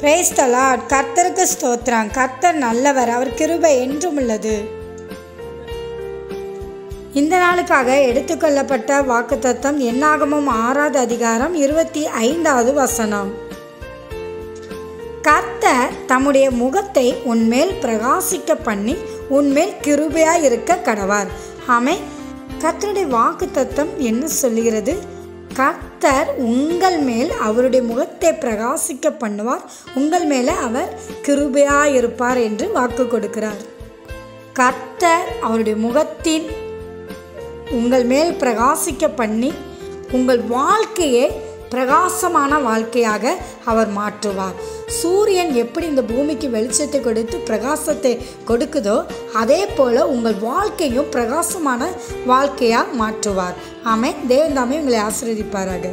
Praise the Lord. கர்த்தருக்கு ஸ்தோத்திரம். கர்த்தர் நல்லவர், அவர் கிருபை என்றும் உள்ளது. இந்த நாளுக்காக எடுத்துக்கொள்ளப்பட்ட வாக்குத்தத்தம் என்னாகமம் 6வது அதிகாரம் 25வது வசனம். கர்த்தர் தம்முடைய முகத்தை உன்மேல் பிரகாசிக்க பண்ணி உன்மேல் கிருபையாய் இருக்க கடவார். ஆமென். கர்த்தருடைய வாக்குத்தத்தம் என்ன சொல்லுகிறது? கர்த்தர் உங்கள் மேல் அவருடைய முகத்தை பிரகாசிக்க பண்ணுவார், உங்கள் மேலே அவர் கிருபையாய் இருப்பார் என்று வாக்கு கொடுக்கிறார். கர்த்தர் அவருடைய முகத்தின் உங்கள் மேல் பிரகாசிக்க பண்ணி உங்கள் வாழ்க்கையை பிரகாசமான வாழ்க்கையாக அவர் மாற்றுவார். சூரியன் எப்படி இந்த பூமிக்கு வெளிச்சத்தை கொடுத்து பிரகாசத்தை கொடுக்குதோ அதே போல் உங்கள் வாழ்க்கையும் பிரகாசமான வாழ்க்கையாக மாற்றுவார். ஆமென். தேவன் தாமே உங்களை ஆசீர்வதிப்பாராக.